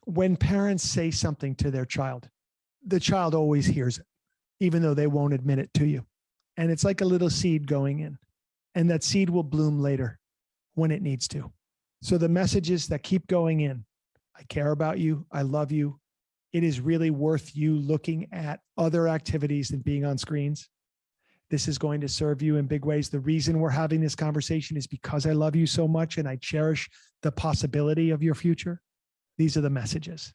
when parents say something to their child, the child always hears it, even though they won't admit it to you. And it's like a little seed going in, and that seed will bloom later when it needs to. So the messages that keep going in, I care about you, I love you, it is really worth you looking at other activities than being on screens. This is going to serve you in big ways. The reason we're having this conversation is because I love you so much and I cherish the possibility of your future. These are the messages.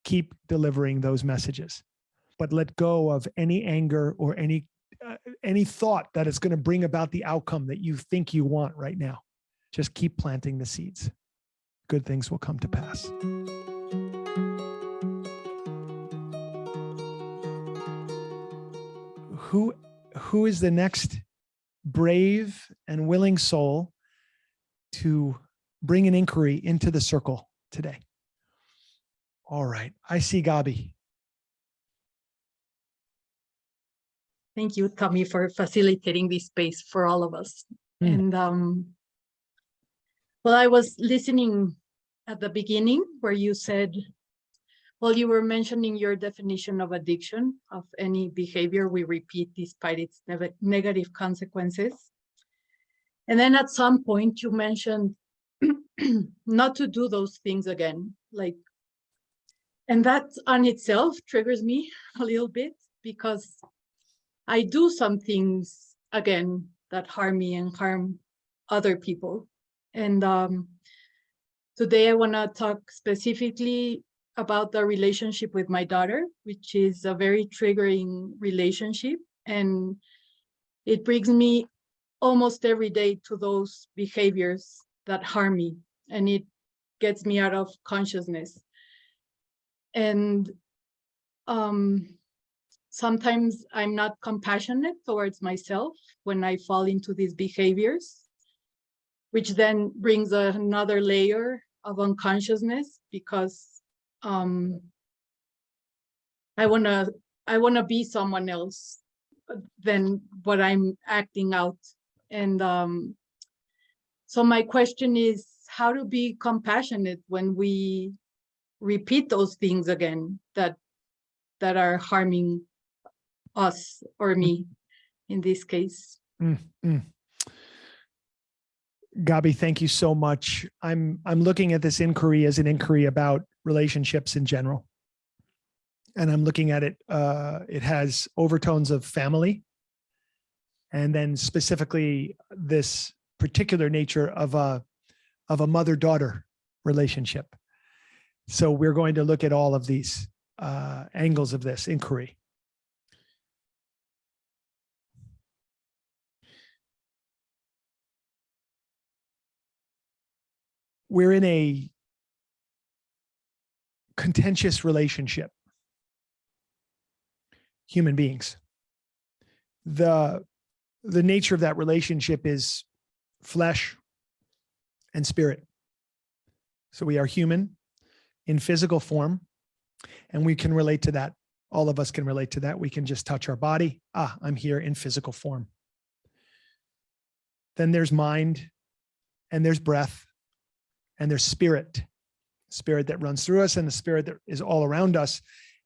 Keep delivering those messages, but let go of any anger or any thought that it's going to bring about the outcome that you think you want right now. Just keep planting the seeds. Good things will come to pass. Who is the next brave and willing soul to bring an inquiry into the circle today? All right. I see Gabi. Thank you, Tommy, for facilitating this space for all of us. And well, I was listening at the beginning where you said, well, you were mentioning your definition of addiction, of any behavior we repeat despite its negative consequences. And then at some point you mentioned not to do those things again. And that on itself triggers me a little bit, because I do some things again that harm me and harm other people. And today I want to talk specifically about the relationship with my daughter, which is a very triggering relationship. And it brings me almost every day to those behaviors that harm me, and it gets me out of consciousness. And sometimes I'm not compassionate towards myself when I fall into these behaviors, which then brings another layer of unconsciousness, because I wanna be someone else than what I'm acting out. And so my question is how to be compassionate when we repeat those things again that are harming us, or me in this case. Gabi, thank you so much. I'm looking at this inquiry as an inquiry about relationships in general. And I'm looking at it, it has overtones of family, and then specifically this particular nature of a mother-daughter relationship. So we're going to look at all of these angles of this inquiry. We're in a contentious relationship, human beings. The nature of that relationship is flesh and spirit. So we are human in physical form, and we can relate to that. All of us can relate to that. We can just touch our body. I'm here in physical form. Then there's mind, and there's breath, and there's spirit that runs through us, and the spirit that is all around us.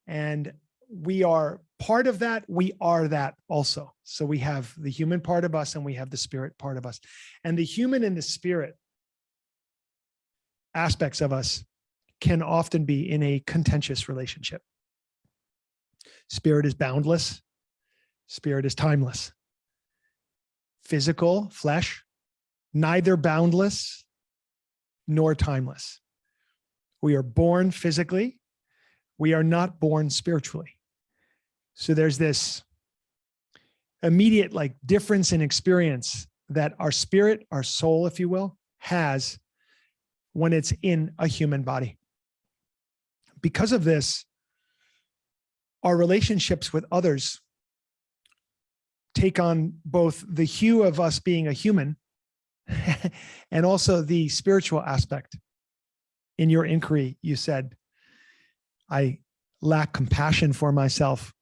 And we are part of that. We are that also. So we have the human part of us and we have the spirit part of us. And the human and the spirit aspects of us can often be in a contentious relationship. Spirit is boundless. Spirit is timeless. Physical, flesh, neither boundless nor timeless. We are born physically. We are not born spiritually. So there's this immediate difference in experience that our spirit, our soul, if you will, has when it's in a human body. Because of this, our relationships with others take on both the hue of us being a human and also the spiritual aspect. In your inquiry, you said, I lack compassion for myself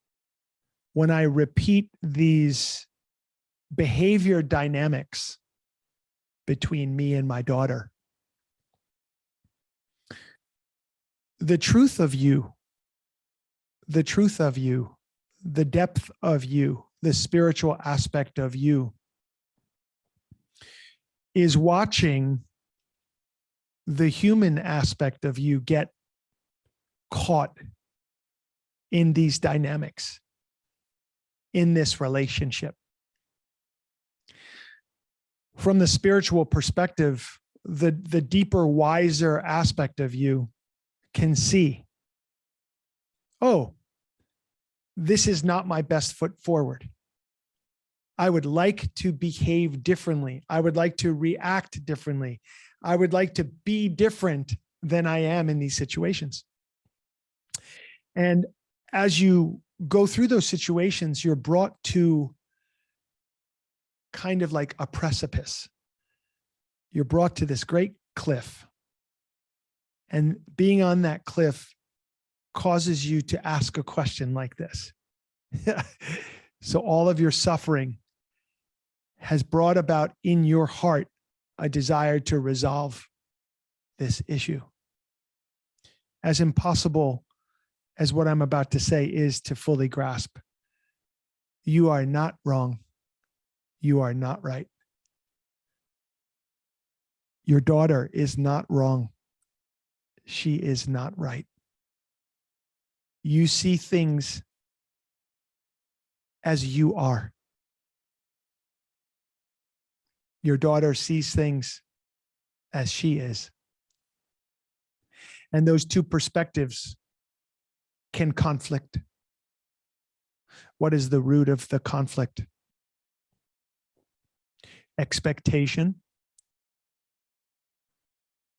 when I repeat these behavior dynamics between me and my daughter. the truth of you, the truth of you, the depth of you, the spiritual aspect of you is watching the human aspect of you get caught in these dynamics, in this relationship. From the spiritual perspective, the deeper, wiser aspect of you can see, oh, this is not my best foot forward. I would like to behave differently. I would like to react differently. I would like to be different than I am in these situations. And as you go through those situations, you're brought to kind of like a precipice. You're brought to this great cliff. And being on that cliff causes you to ask a question like this. So all of your suffering has brought about in your heart a desire to resolve this issue. As impossible as what I'm about to say is to fully grasp, you are not wrong. You are not right. Your daughter is not wrong. She is not right. You see things as you are. Your daughter sees things as she is. And those two perspectives can conflict. What is the root of the conflict? Expectation,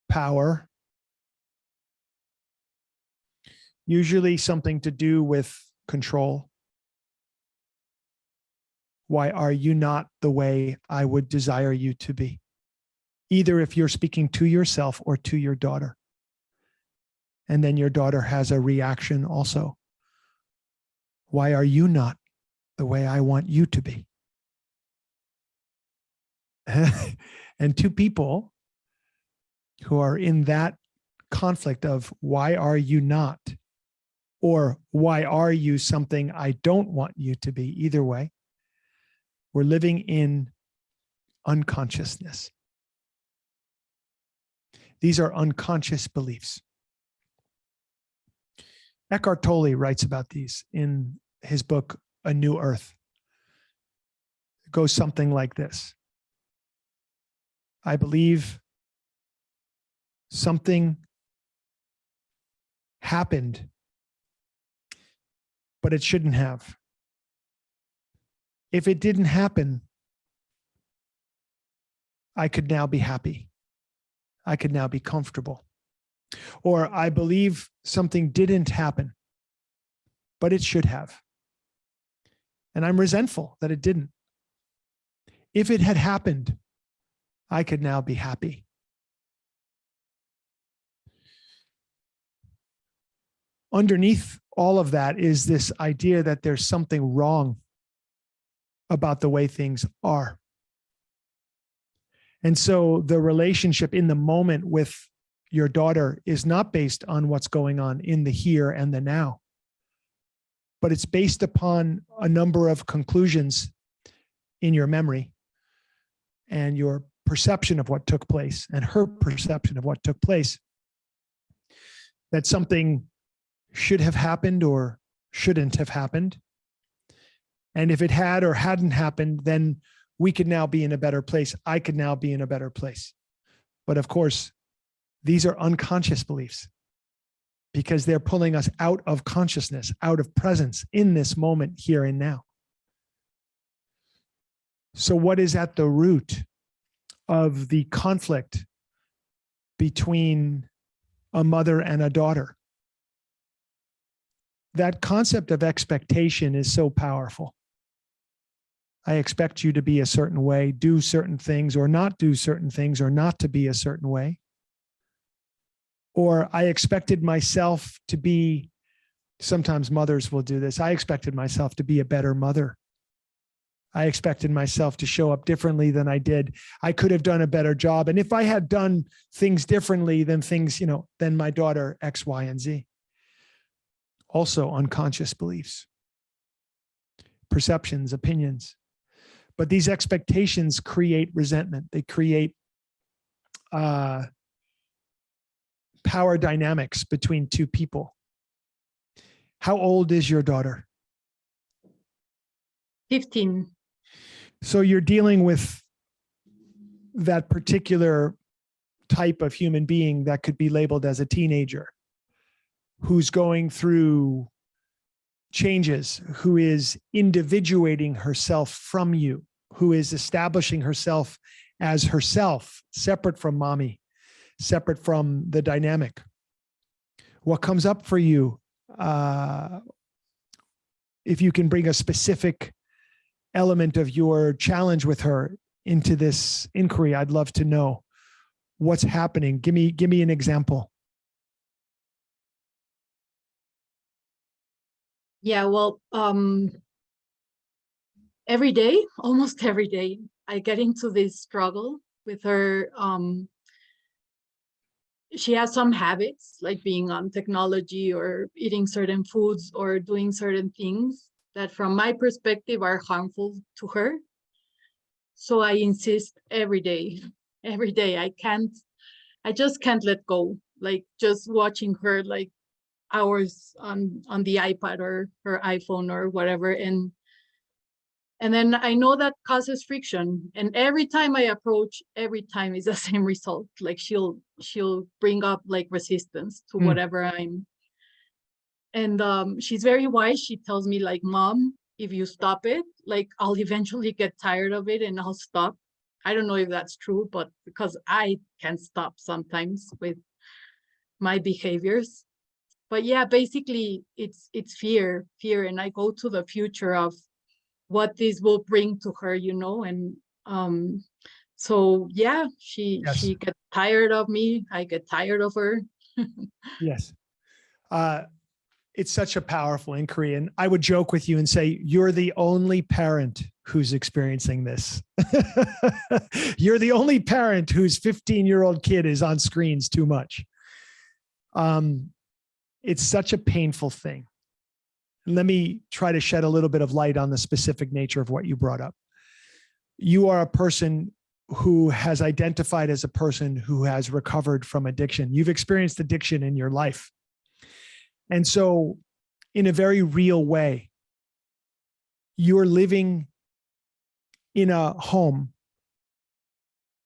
power, usually something to do with control. Why are you not the way I would desire you to be? Either if you're speaking to yourself or to your daughter. And then your daughter has a reaction also. Why are you not the way I want you to be? And two people who are in that conflict of why are you not? Or why are you something I don't want you to be? Either way, we're living in unconsciousness. These are unconscious beliefs. Eckhart Tolle writes about these in his book, A New Earth. It goes something like this. I believe something happened, but it shouldn't have. If it didn't happen, I could now be happy. I could now be comfortable. Or I believe something didn't happen, but it should have. And I'm resentful that it didn't. If it had happened, I could now be happy. Underneath all of that is this idea that there's something wrong about the way things are. And so the relationship in the moment with your daughter is not based on what's going on in the here and the now, but it's based upon a number of conclusions in your memory and your perception of what took place and her perception of what took place, that something should have happened or shouldn't have happened. And if it had or hadn't happened, then we could now be in a better place. I could now be in a better place. But of course, these are unconscious beliefs because they're pulling us out of consciousness, out of presence in this moment, here and now. So what is at the root of the conflict between a mother and a daughter? That concept of expectation is so powerful. I expect you to be a certain way, do certain things, or not do certain things, or not to be a certain way. Or I expected myself to be, sometimes mothers will do this, I expected myself to be a better mother. I expected myself to show up differently than I did. I could have done a better job. And if I had done things differently than than my daughter X, Y, and Z. Also unconscious beliefs, perceptions, opinions. But these expectations create resentment. They create power dynamics between two people. How old is your daughter? 15. So you're dealing with that particular type of human being that could be labeled as a teenager who's going through changes, who is individuating herself from you, who is establishing herself as herself, separate from mommy, separate from the dynamic. What comes up for you, if you can bring a specific element of your challenge with her into this inquiry, I'd love to know what's happening. Give me an example. Yeah, well, every day, almost every day, I get into this struggle with her. She has some habits, like being on technology or eating certain foods or doing certain things that from my perspective are harmful to her. So I insist every day. I just can't let go. Like just watching her like hours on the iPad or her iPhone or whatever. And then I know that causes friction. And every time I approach, every time is the same result. Like she'll bring up like resistance to whatever I'm. And she's very wise. She tells me like, Mom, if you stop it, like I'll eventually get tired of it and I'll stop. I don't know if that's true, but because I can't stop sometimes with my behaviors. But yeah, basically it's fear. And I go to the future of what this will bring to her, and so yeah, she gets tired of me, I get tired of her. Yes. It's such a powerful inquiry. And I would joke with you and say, you're the only parent who's experiencing this. You're the only parent whose 15-year-old kid is on screens too much. It's such a painful thing. Let me try to shed a little bit of light on the specific nature of what you brought up. You are a person who has identified as a person who has recovered from addiction. You've experienced addiction in your life. And so in a very real way, you're living in a home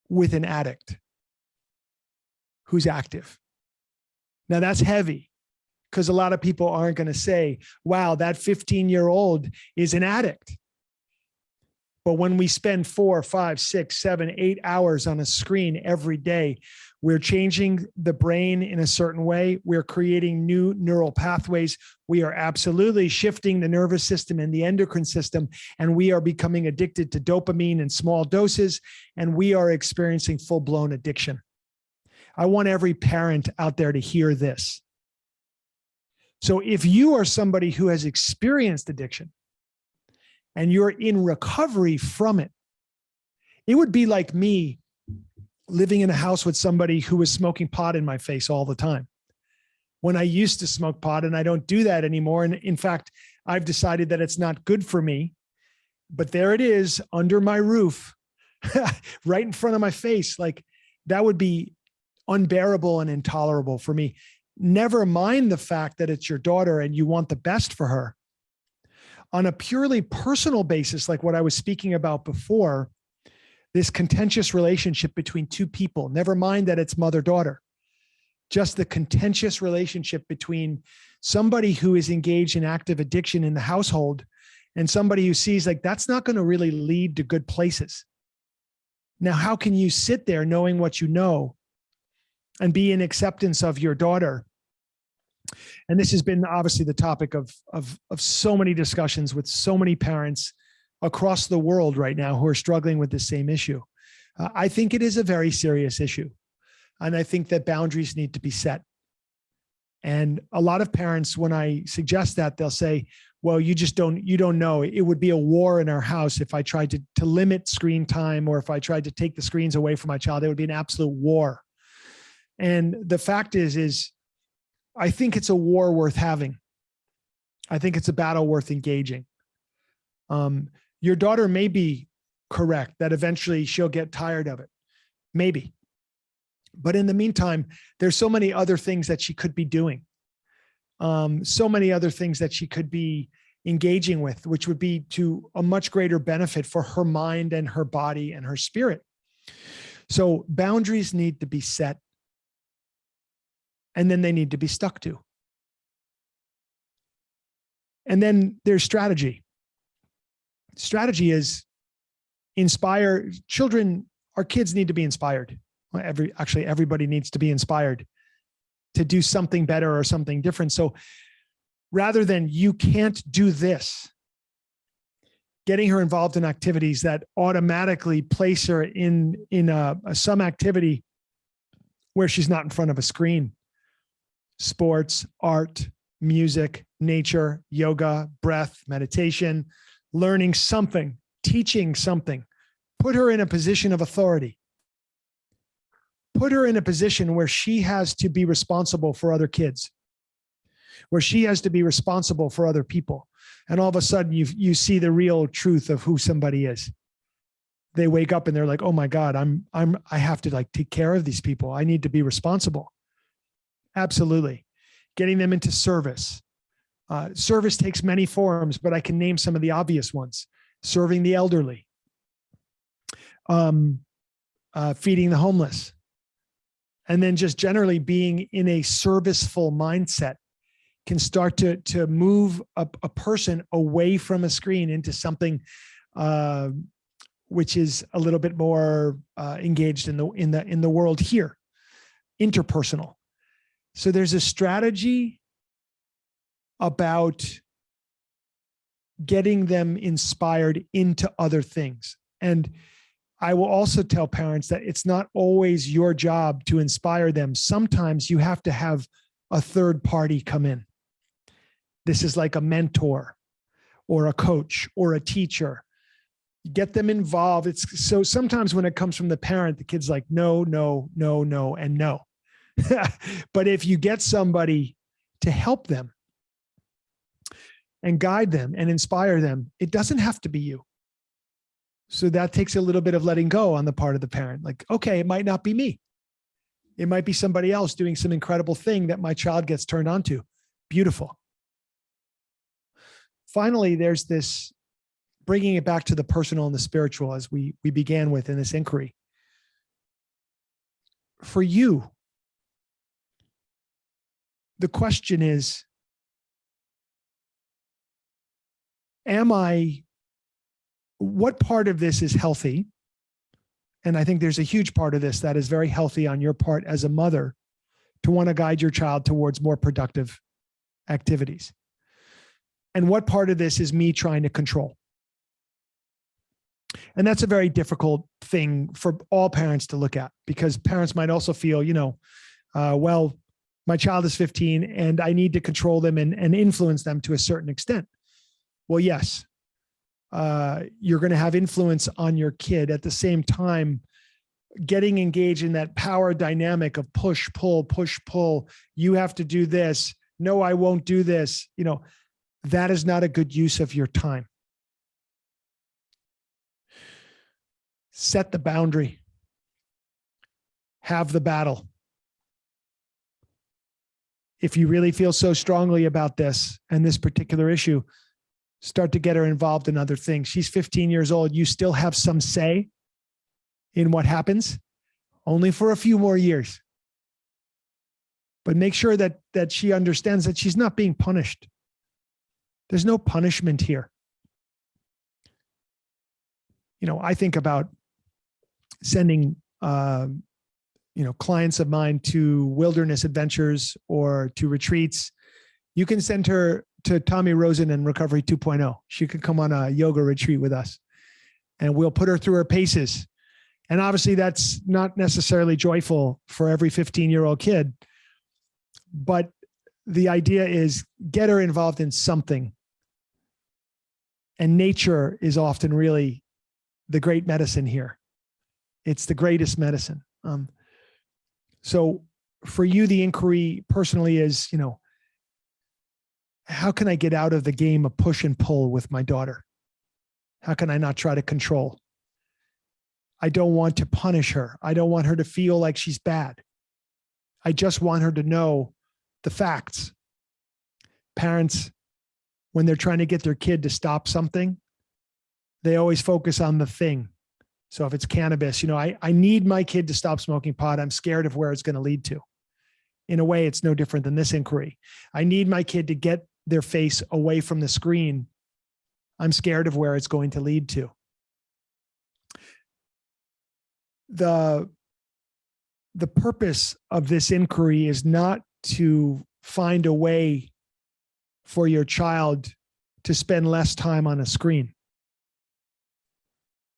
with an addict who's active. Now that's heavy, because a lot of people aren't going to say, wow, that 15-year-old is an addict. But when we spend 4, 5, 6, 7, 8 hours on a screen every day, we're changing the brain in a certain way. We're creating new neural pathways. We are absolutely shifting the nervous system and the endocrine system, and we are becoming addicted to dopamine in small doses, and we are experiencing full-blown addiction. I want every parent out there to hear this. So if you are somebody who has experienced addiction and you're in recovery from it, it would be like me living in a house with somebody who was smoking pot in my face all the time. When I used to smoke pot, and I don't do that anymore. And in fact, I've decided that it's not good for me, but there it is under my roof, right in front of my face. Like that would be unbearable and intolerable for me. Never mind the fact that it's your daughter and you want the best for her. On a purely personal basis, like what I was speaking about before, this contentious relationship between two people, never mind that it's mother-daughter, just the contentious relationship between somebody who is engaged in active addiction in the household and somebody who sees like that's not going to really lead to good places. Now, how can you sit there knowing what you know and be in acceptance of your daughter? And this has been obviously the topic of so many discussions with so many parents across the world right now who are struggling with the same issue. I think it is a very serious issue. And I think that boundaries need to be set. And a lot of parents, when I suggest that, they'll say, well, you don't know. It would be a war in our house if I tried to limit screen time, or if I tried to take the screens away from my child. It would be an absolute war. And the fact is I think it's a war worth having. I think it's a battle worth engaging. Your daughter may be correct that eventually she'll get tired of it. Maybe. But in the meantime, there's so many other things that she could be doing. So many other things that she could be engaging with, which would be to a much greater benefit for her mind and her body and her spirit. So boundaries need to be set, and then they need to be stuck to. And then there's strategy. Strategy is inspire children. Our kids need to be inspired. Everybody needs to be inspired to do something better or something different. So rather than you can't do this, getting her involved in activities that automatically place her in some activity where she's not in front of a screen. Sports, art, music, nature, yoga, breath, meditation, learning something, teaching something. Put her in a position of authority. Put her in a position where she has to be responsible for other kids, where she has to be responsible for other people. And all of a sudden you see the real truth of who somebody is. They wake up and they're like, oh my God, I have to like take care of these people. I need to be responsible. Absolutely. Getting them into service. Service takes many forms, but I can name some of the obvious ones. Serving the elderly, feeding the homeless, and then just generally being in a serviceful mindset can start to move a person away from a screen into something which is a little bit more engaged in the world here, interpersonal. So there's a strategy about getting them inspired into other things. And I will also tell parents that it's not always your job to inspire them. Sometimes you have to have a third party come in. This is like a mentor or a coach or a teacher. Get them involved. So sometimes when it comes from the parent, the kid's like, no, no, no, no, and no. But if you get somebody to help them and guide them and inspire them, it doesn't have to be you. So that takes a little bit of letting go on the part of the parent. Like, okay, it might not be me. It might be somebody else doing some incredible thing that my child gets turned on to. Beautiful. Finally, there's this bringing it back to the personal and the spiritual, as we began with in this inquiry. For you, the question is, what part of this is healthy? And I think there's a huge part of this that is very healthy on your part as a mother to want to guide your child towards more productive activities. And what part of this is me trying to control? And that's a very difficult thing for all parents to look at, because parents might also feel, well, my child is 15 and I need to control them and influence them to a certain extent. Well, yes, you're going to have influence on your kid. At the same time, getting engaged in that power dynamic of push, pull. You have to do this. No, I won't do this. That is not a good use of your time. Set the boundary. Have the battle. If you really feel so strongly about this and this particular issue, start to get her involved in other things. She's 15 years old. You still have some say in what happens, only for a few more years. But make sure that she understands that she's not being punished. There's no punishment here. I think about sending clients of mine to wilderness adventures or to retreats. You can send her to Tommy Rosen and Recovery 2.0. She could come on a yoga retreat with us and we'll put her through her paces. And obviously that's not necessarily joyful for every 15-year-old kid, but the idea is get her involved in something. And nature is often really the great medicine here. It's the greatest medicine. So for you, the inquiry personally is, how can I get out of the game of push and pull with my daughter? How can I not try to control? I don't want to punish her. I don't want her to feel like she's bad. I just want her to know the facts. Parents, when they're trying to get their kid to stop something, they always focus on the thing. So if it's cannabis, I need my kid to stop smoking pot. I'm scared of where it's going to lead to. In a way, it's no different than this inquiry. I need my kid to get their face away from the screen. I'm scared of where it's going to lead to. The purpose of this inquiry is not to find a way for your child to spend less time on a screen.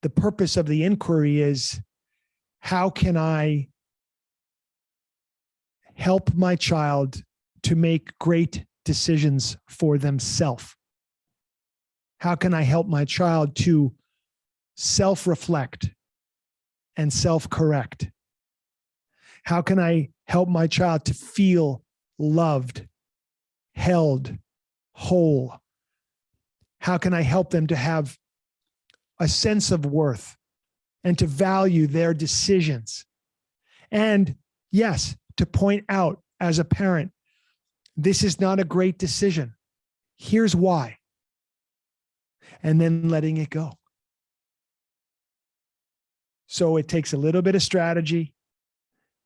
The purpose of the inquiry is, how can I help my child to make great decisions for themselves? How can I help my child to self-reflect and self-correct? How can I help my child to feel loved, held, whole? How can I help them to have a sense of worth and to value their decisions? And yes, to point out as a parent, this is not a great decision. Here's why. And then letting it go. So it takes a little bit of strategy,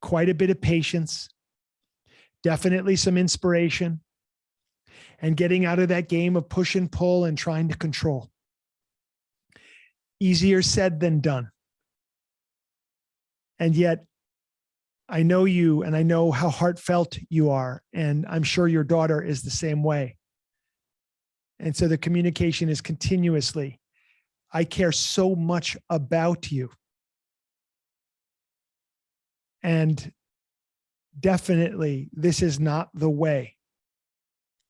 quite a bit of patience, definitely some inspiration, and getting out of that game of push and pull and trying to control. Easier said than done. And yet, I know you and I know how heartfelt you are, and I'm sure your daughter is the same way. And so the communication is continuously, I care so much about you. And definitely, this is not the way.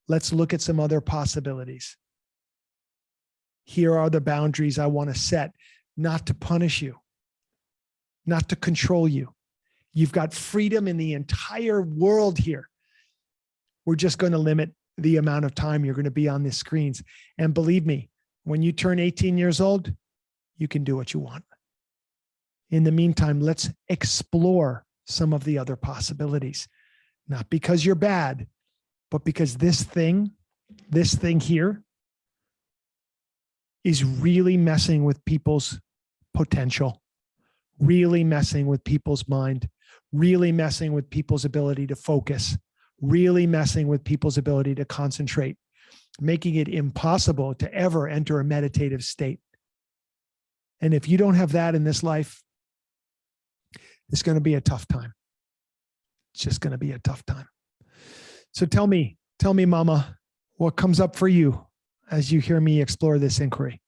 Let's look at some other possibilities. Here are the boundaries I want to set, not to punish you, not to control you. You've got freedom in the entire world here. We're just going to limit the amount of time you're going to be on these screens. And believe me, when you turn 18 years old, you can do what you want. In the meantime, let's explore some of the other possibilities, not because you're bad, but because this thing here is really messing with people's potential, really messing with people's mind, really messing with people's ability to focus, really messing with people's ability to concentrate, making it impossible to ever enter a meditative state. And if you don't have that in this life, it's going to be a tough time. It's just going to be a tough time. So tell me, Mama, what comes up for you as you hear me explore this inquiry?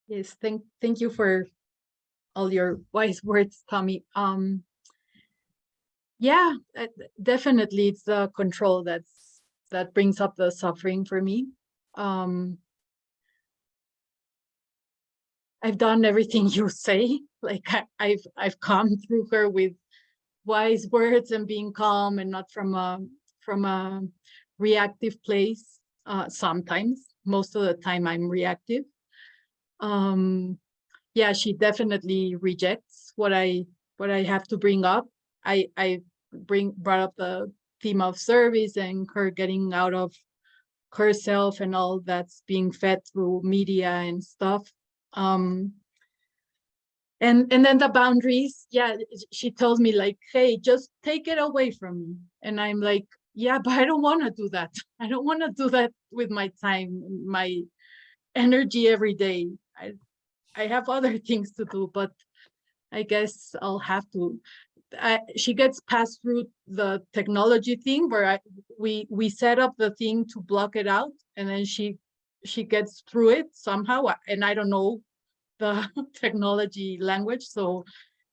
Yes, thank you for all your wise words, Tommy. Yeah, definitely it's the control that brings up the suffering for me. I've done everything you say. Like I've come through her with wise words and being calm and not from a reactive place. Sometimes, most of the time, I'm reactive. Yeah, she definitely rejects what I have to bring up. I brought up the theme of service and her getting out of herself and all that's being fed through media and stuff. And then the boundaries, yeah, she tells me like, hey, just take it away from me. And I'm like, yeah, but I don't want to do that. I don't want to do that with my time, my energy every day. I have other things to do, but I guess I'll have to. She gets passed through the technology thing where we set up the thing to block it out, and then she gets through it somehow, and I don't know the technology language, so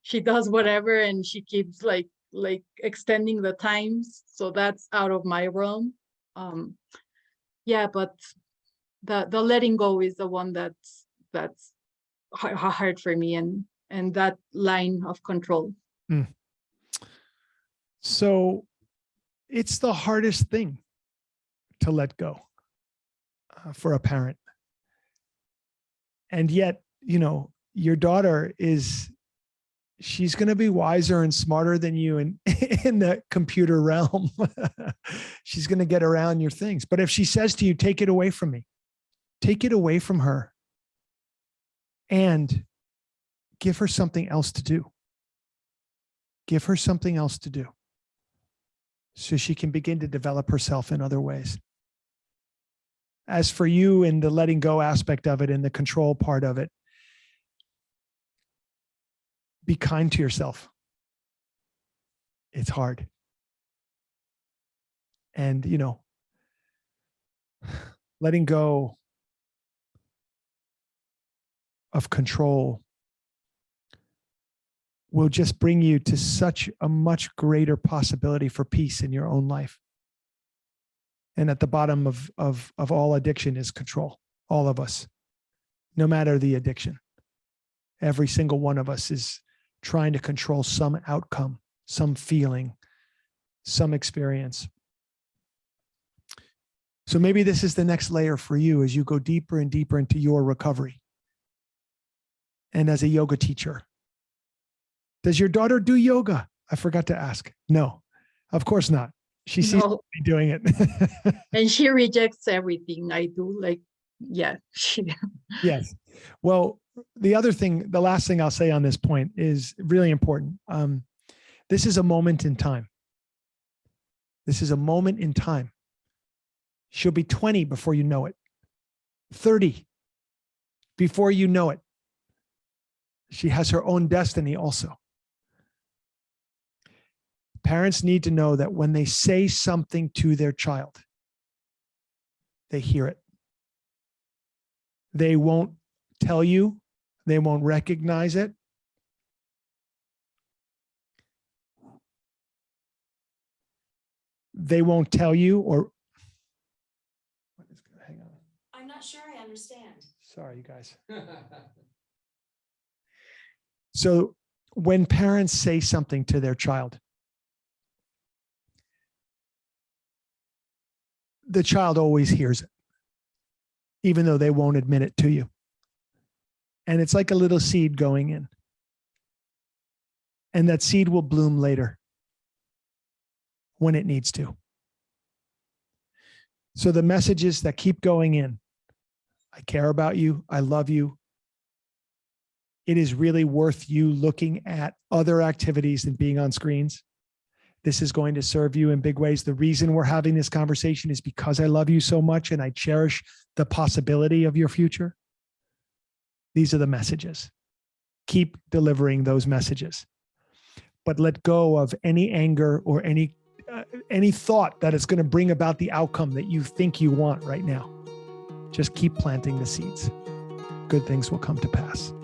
she does whatever, and she keeps like like extending the times. So that's out of my realm. Yeah, but the letting go is the one that's hard for me, and that line of control. So it's the hardest thing to let go for a parent. And yet, your daughter she's going to be wiser and smarter than you in the computer realm. She's going to get around your things. But if she says to you, take it away from me, take it away from her and give her something else to do. Give her something else to do so she can begin to develop herself in other ways. As for you in the letting go aspect of it and the control part of it, be kind to yourself. It's hard. And, letting go of control will just bring you to such a much greater possibility for peace in your own life. And at the bottom of all addiction is control. All of us, no matter the addiction. Every single one of us is trying to control some outcome, some feeling, some experience. So maybe this is the next layer for you as you go deeper and deeper into your recovery. And as a yoga teacher, does your daughter do yoga? I forgot to ask. No, of course not. She sees me doing it. And she rejects everything I do. Like, yeah. Yes. Well, the last thing I'll say on this point is really important. This is a moment in time. This is a moment in time. She'll be 20 before you know it. 30 before you know it. She has her own destiny also. Parents need to know that when they say something to their child, they hear it. They won't tell you. They won't recognize it. They won't tell you or. Hang on. I'm not sure I understand. Sorry, you guys. So when parents say something to their child, the child always hears it, even though they won't admit it to you. And it's like a little seed going in. And that seed will bloom later when it needs to. So the messages that keep going in, I care about you, I love you. It is really worth you looking at other activities than being on screens. This is going to serve you in big ways. The reason we're having this conversation is because I love you so much and I cherish the possibility of your future. These are the messages. Keep delivering those messages. But let go of any anger or any thought that is going to bring about the outcome that you think you want right now. Just keep planting the seeds. Good things will come to pass.